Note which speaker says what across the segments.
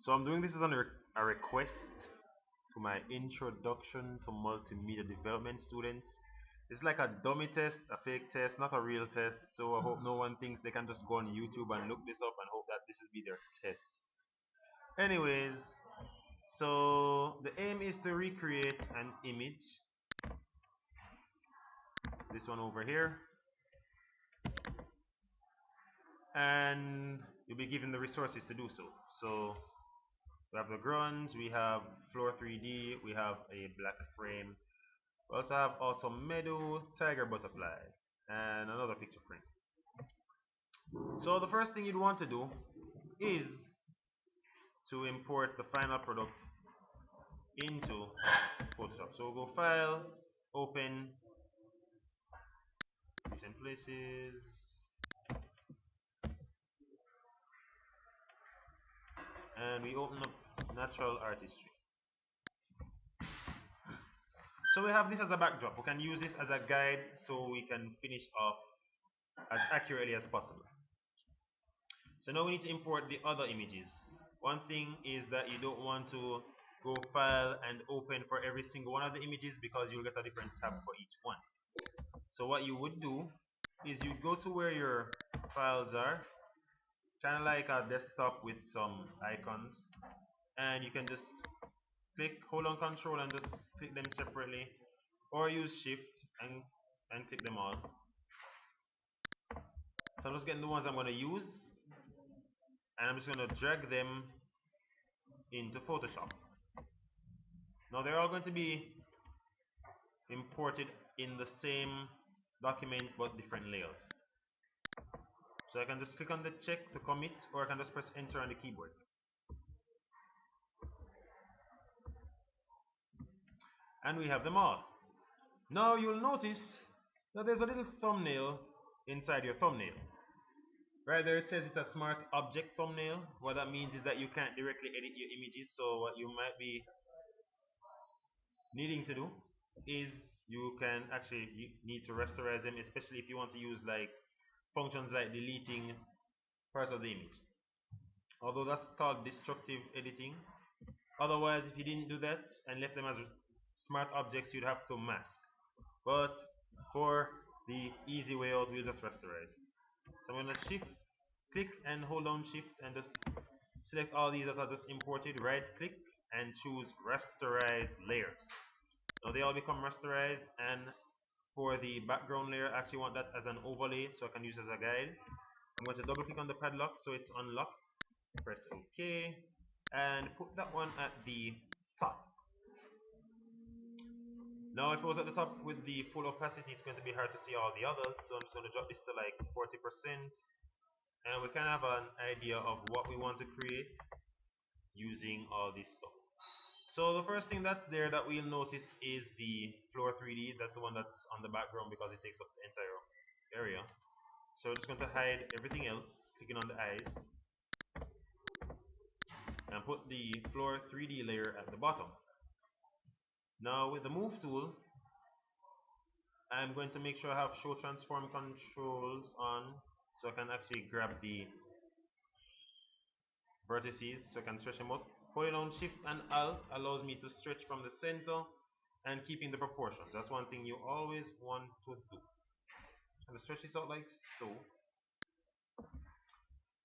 Speaker 1: So I'm doing this as a request to my introduction to multimedia development students. It's like a dummy test, a fake test, not a real test. So I hope no one thinks they can just go on YouTube and look this up and hope that this will be their test. Anyways, so the aim is to recreate an image. This one over here. And you'll be given the resources to do so. So we have the grunge, we have floor 3D, we have a black frame. We also have autumn meadow, tiger butterfly, and another picture frame. So the first thing you'd want to do is to import the final product into Photoshop. So we'll go File, Open, Recent Places, and we open up Natural Artistry. So we have this as a backdrop. We can use this as a guide so we can finish off as accurately as possible. So now we need to import the other images. One thing is that you don't want to go File and Open for every single one of the images because you'll get a different tab for each one. So what you would do is you'd go to where your files are, kind of like a desktop with some icons, and you can just hold on Control and just click them separately, or use Shift and click them all. So I'm just getting the ones I'm going to use, and I'm just going to drag them into Photoshop. Now they're all going to be imported in the same document but different layouts. So I can just click on the check to commit, or I can just press enter on the keyboard. And we have them all. Now you'll notice that there's a little thumbnail inside your thumbnail. Right there it says it's a smart object thumbnail. What that means is that you can't directly edit your images, so what you might be needing to do is you can actually need to rasterize them, especially if you want to use like functions like deleting parts of the image. Although that's called destructive editing. Otherwise, if you didn't do that and left them as smart objects, you'd have to mask. But for the easy way out, we'll just rasterize. So I'm going to click and hold down shift and just select all these that are just imported, right click and choose rasterize layers. Now they all become rasterized, and for the background layer I actually want that as an overlay so I can use it as a guide. I'm going to double click on the padlock so it's unlocked, press OK, and put that one at the top. Now if it was at the top with the full opacity, it's going to be hard to see all the others, so I'm just going to drop this to like 40%, and we can have an idea of what we want to create using all this stuff. So the first thing that's there that we'll notice is the floor 3D. That's the one that's on the background because it takes up the entire area. So we're just going to hide everything else, clicking on the eyes, and put the floor 3D layer at the bottom. Now with the move tool, I'm going to make sure I have show transform controls on so I can actually grab the vertices so I can stretch them out. Holding down shift and alt allows me to stretch from the center and keeping the proportions. That's one thing you always want to do. I'm going to stretch this out like so.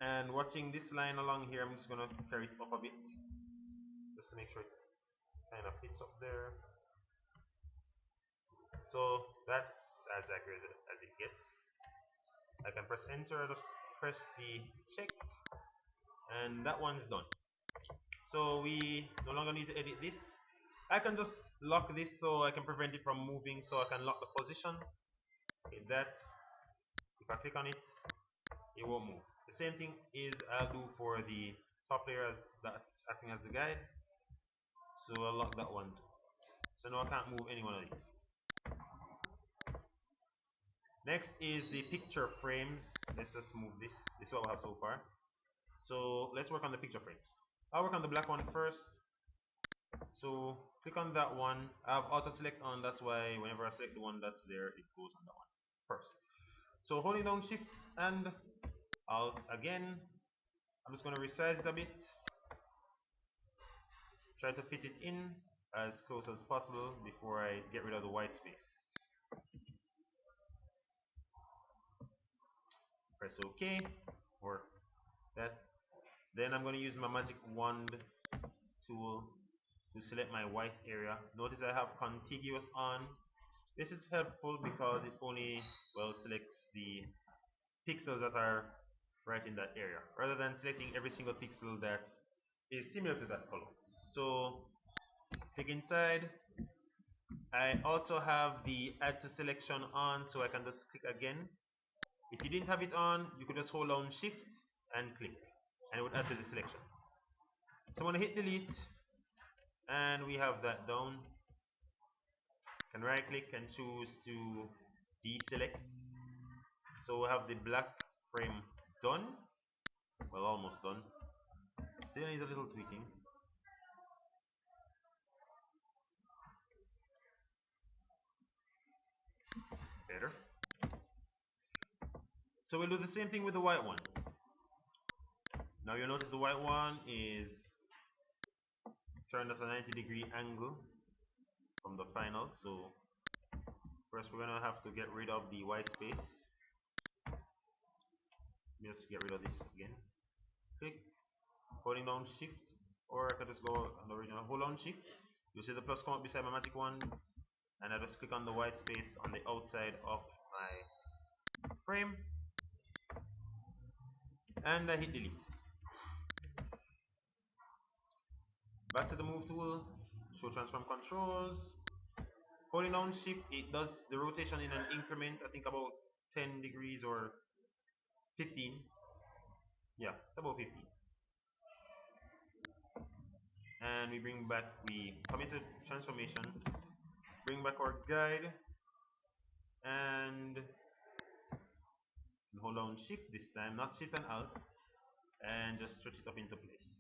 Speaker 1: And watching this line along here, I'm just going to carry it up a bit just to make sure it kind of fits up there. So that's as accurate as it gets. I can press enter, just press the check, and that one's done. So we no longer need to edit this. I can just lock this so I can prevent it from moving, so I can lock the position. Hit that. If I click on it, it won't move. The same thing is I'll do for the top layer as that's acting as the guide. So I'll lock that one too. So now I can't move any one of these. Next is the picture frames. Let's just move this. This is what we have so far. So let's work on the picture frames. I'll work on the black one first. So click on that one. I have auto select on, that's why whenever I select the one that's there, it goes on that one first. So holding down shift and alt again, I'm just going to resize it a bit. try to fit it in as close as possible before I get rid of the white space. Press OK or that. Then I'm going to use my magic wand tool to select my white area. Notice I have contiguous on. This is helpful because it only selects the pixels that are right in that area rather than selecting every single pixel that is similar to that color. So click inside. I also have the add to selection on, so I can just click again. If you didn't have it on, you could just hold down shift and click and it would add to the selection. So I'm going to hit delete and we have that down. Can right click and choose to deselect. So we have the black frame done. Well, almost done. Still needs a little tweaking. Better. So we'll do the same thing with the white one. Now you'll notice the white one is turned at a 90-degree angle from the final. So first we're gonna have to get rid of the white space. Just get rid of this again. Click, holding down shift, or I can just go on the original. Hold on shift. You'll see the plus come up beside my magic wand, and I just click on the white space on the outside of my frame, and I hit delete. Back to the move tool, show transform controls. Holding down shift, it does the rotation in an increment, I think about 10 degrees or 15. Yeah, it's about 15. And we committed transformation, bring back our guide, and hold down shift this time, not shift and alt, and just stretch it up into place.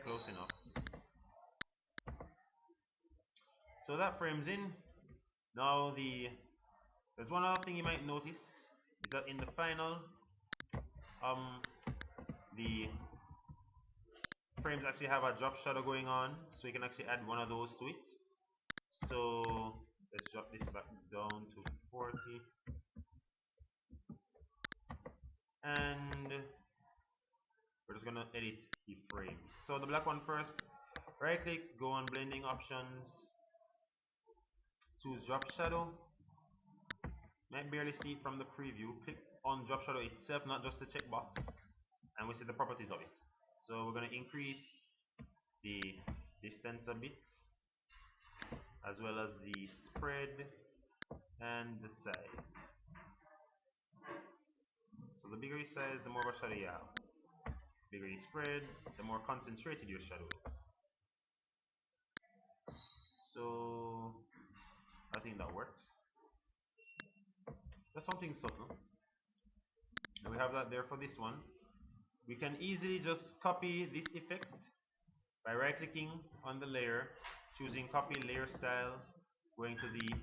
Speaker 1: Close enough. So that frames in. Now there's one other thing you might notice is that in the final, the frames actually have a drop shadow going on, so you can actually add one of those to it. So let's drop this back down to 40, and we're just gonna edit the frames. So the black one first. Right click, go on blending options, choose drop shadow. Might barely see it from the preview. Click on drop shadow itself, not just the checkbox, and we see the properties of it. So we're going to increase the distance a bit, as well as the spread and the size. So the bigger your size, the more of a shadow you have. The bigger your spread, the more concentrated your shadow is. So I think that works. Just something subtle. And we have that there for this one. We can easily just copy this effect by right clicking on the layer, choosing copy layer style, going to the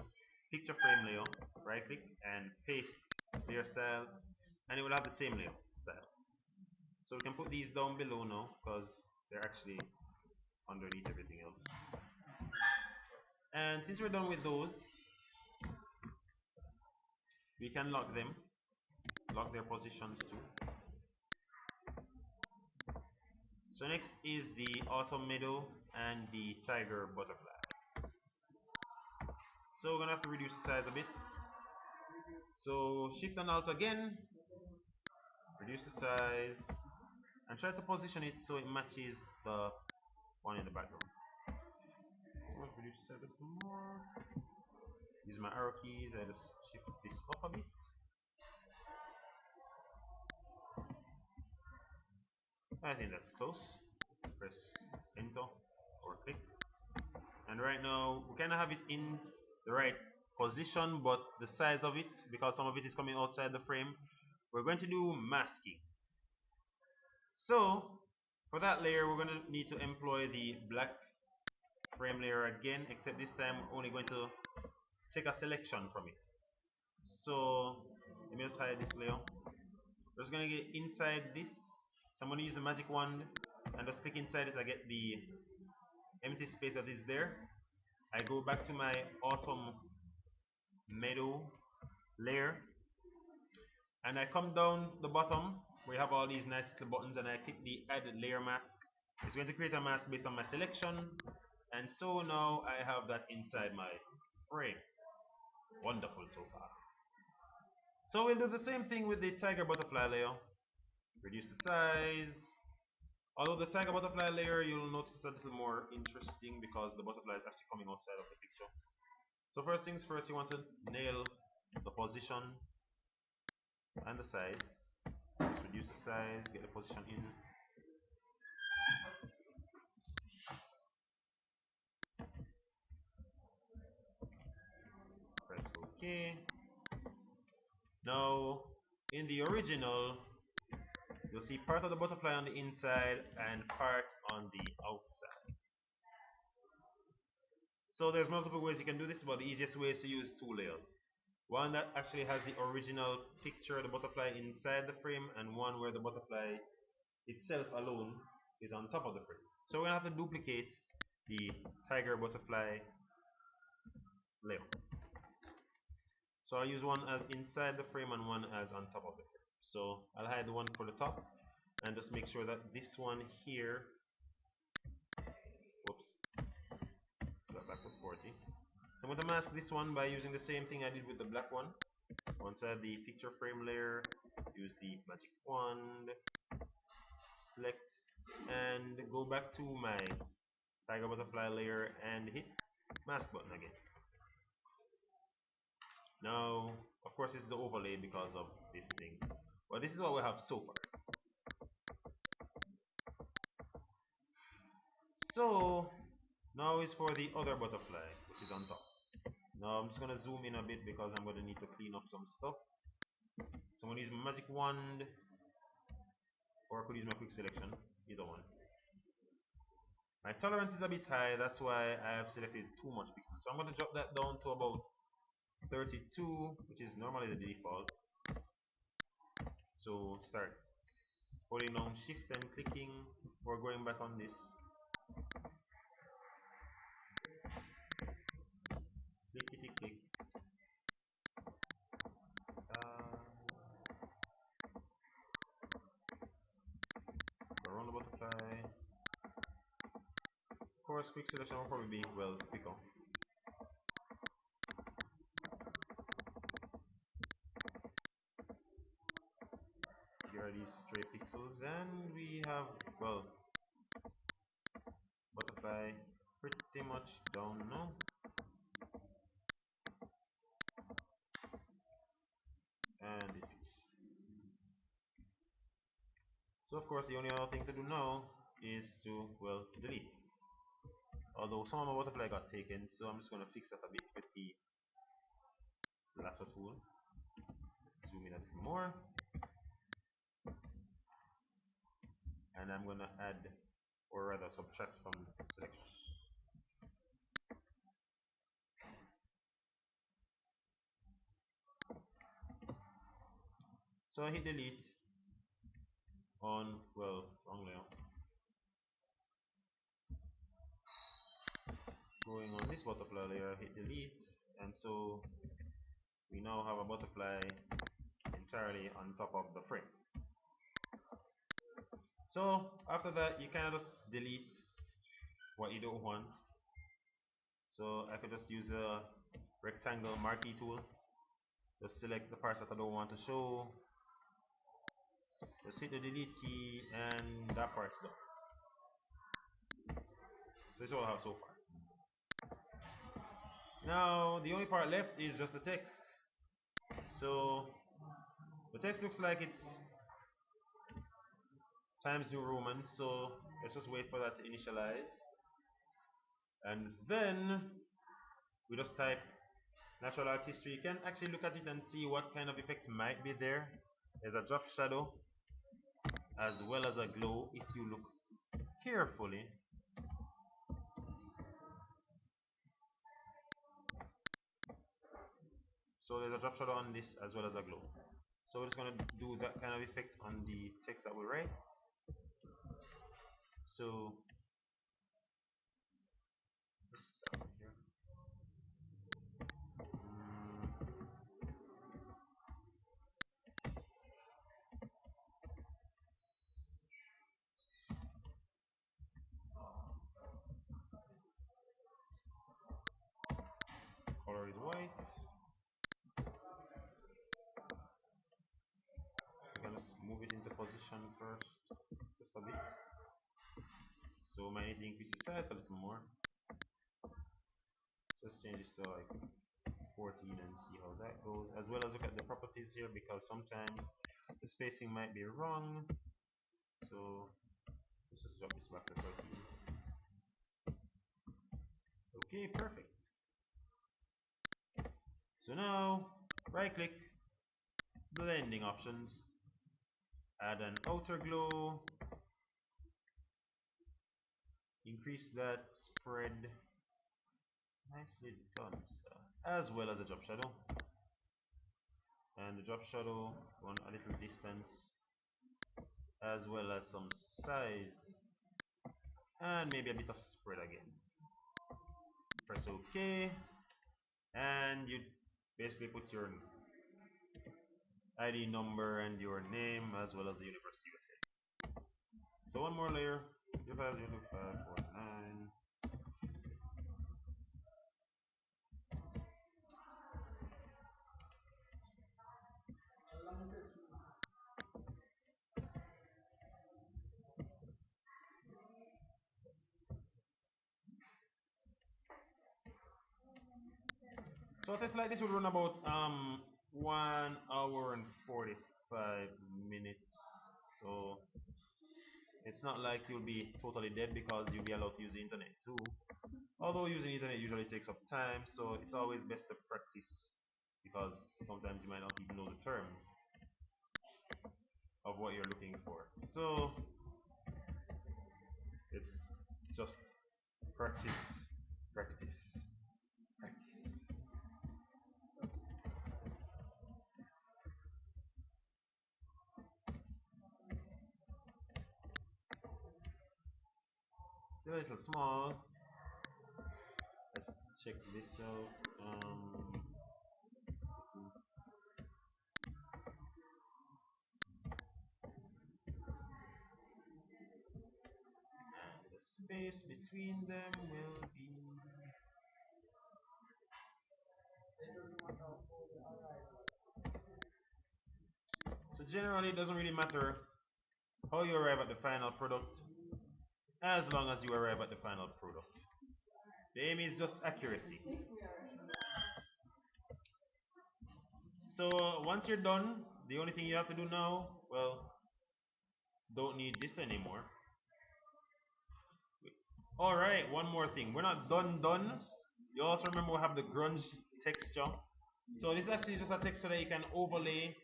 Speaker 1: picture frame layer, right click and paste layer style, and it will have the same layer style. So we can put these down below now because they're actually underneath everything else. And since we're done with those, we can lock them, lock their positions too. So next is the autumn meadow and the tiger butterfly. So we're gonna have to reduce the size a bit. So shift and alt again, reduce the size, and try to position it so it matches the one in the background. So let's reduce the size a little more. Use my arrow keys, I just shift this up a bit. I think that's close. Press enter or click. And right now we kind of have it in the right position, but the size of it, because some of it is coming outside the frame, we're going to do masking. So for that layer, we're going to need to employ the black frame layer again, except this time we're only going to take a selection from it. So let me just hide this layer. We're just going to get inside this. So I'm going to use the magic wand and just click inside it. I get the empty space that is there. I go back to my autumn meadow layer and I come down the bottom where you have all these nice little buttons and I click the add layer mask. It's going to create a mask based on my selection, and so now I have that inside my frame. Wonderful so far. So we'll do the same thing with the tiger butterfly layer. Reduce the size. Although the tiger butterfly layer, you'll notice a little more interesting because the butterfly is actually coming outside of the picture. So first things first, you want to nail the position and the size. Just reduce the size, get the position in. Press OK. Now, in the original, you'll see part of the butterfly on the inside and part on the outside. So there's multiple ways you can do this, but the easiest way is to use two layers. One that actually has the original picture of the butterfly inside the frame, and one where the butterfly itself alone is on top of the frame. So we're going to have to duplicate the tiger butterfly layer. So I'll use one as inside the frame and one as on top of the frame. So I'll hide the one for the top and just make sure that this one here, whoops, got back to 40. So I'm going to mask this one by using the same thing I did with the black one. Once I add the picture frame layer, use the magic wand, select, and go back to my tiger butterfly layer and hit mask button again. Now, of course, it's the overlay because of this thing. But this is what we have so far. So now is for the other butterfly, which is on top. Now I'm just gonna zoom in a bit because I'm gonna need to clean up some stuff. So I'm gonna use my magic wand, or I could use my quick selection, either one. My tolerance is a bit high, that's why I have selected too much pixels. So I'm gonna drop that down to about 32, which is normally the default. So start holding down shift and clicking, or going back on this. Click, click, click. Around the butterfly. Of course, quick selection will probably be well quicker. Here are these stray pixels, and we have, well, butterfly pretty much down now. And this piece. So of course the only other thing to do now is to, well, delete. Although some of my butterfly got taken, so I'm just going to fix that a bit with the lasso tool. Let's zoom in a little more. And I'm going to add, or rather subtract from selection. So I hit delete on, well, wrong layer. Going on this butterfly layer, hit delete, and so we now have a butterfly entirely on top of the frame. So after that, you kind of just delete what you don't want. So I could just use a rectangle marquee tool. Just select the parts that I don't want to show. Just hit the delete key, and that part's done. So this is what I have so far. Now the only part left is just the text. So the text looks like it's Times New Roman, so let's just wait for that to initialize. And then we just type natural artistry. You can actually look at it and see what kind of effects might be there. There's a drop shadow as well as a glow if you look carefully. So there's a drop shadow on this as well as a glow. So we're just going to do that kind of effect on the text that we write. So color is white. We're going to move it into position first, just a bit. So might need to increase the size a little more. Just change this to like 14 and see how that goes, as well as look at the properties here, because sometimes the spacing might be wrong. So let's just drop this back to 13. Okay, perfect. So now right click, blending options, add an outer glow, increase that spread, nicely done, as well as a drop shadow. And the drop shadow on a little distance, as well as some size, and maybe a bit of spread again. Press OK, and you basically put your ID number and your name as well as the university you attend. So one more layer, 050549. So a test like this will run about 1 hour and 45 minutes. So it's not like you'll be totally dead, because you'll be allowed to use the internet too. Although using the internet usually takes up time, so it's always best to practice, because sometimes you might not even know the terms of what you're looking for. So it's just practice, practice, practice. Still a little small. Let's check this out. The space between them will be. So generally, it doesn't really matter how you arrive at the final product, as long as you arrive at the final product. The aim is just accuracy. So once you're done, the only thing you have to do now, well, don't need this anymore. All right, one more thing. We're not done. You also remember we have the grunge texture. So this is actually just a texture that you can overlay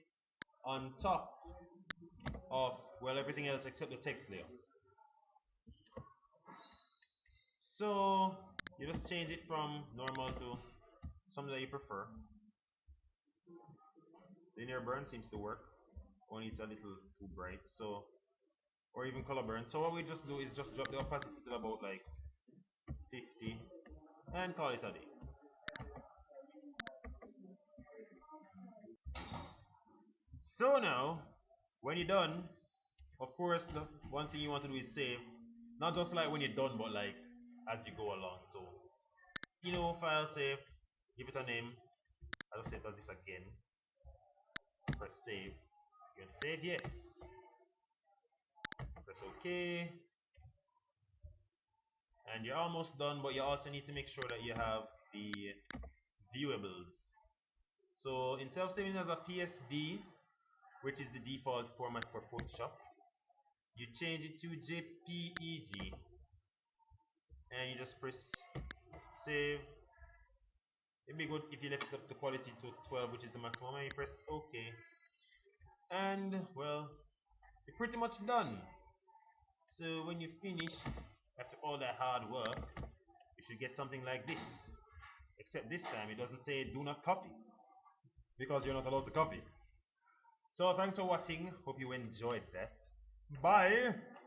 Speaker 1: on top of, well, everything else except the text layer. So you just change it from normal to something that you prefer. Linear burn seems to work, only it's a little too bright. So, or even color burn. So what we just do is just drop the opacity to about like 50 and call it a day. So now, when you're done, of course, the one thing you want to do is save. Not just like when you're done, but like as you go along. So, file save, give it a name. I'll save it as this again. Press save. You want to save? Yes. Press OK. And you're almost done, but you also need to make sure that you have the viewables. So instead of saving as a PSD, which is the default format for Photoshop, you change it to JPEG, and you just press save. It'd be good if you left up the quality to 12, which is the maximum, and you press OK. And well, you're pretty much done. So when you finish, after all that hard work, you should get something like this. Except this time it doesn't say do not copy, because you're not allowed to copy. So thanks for watching. Hope you enjoyed that. Bye.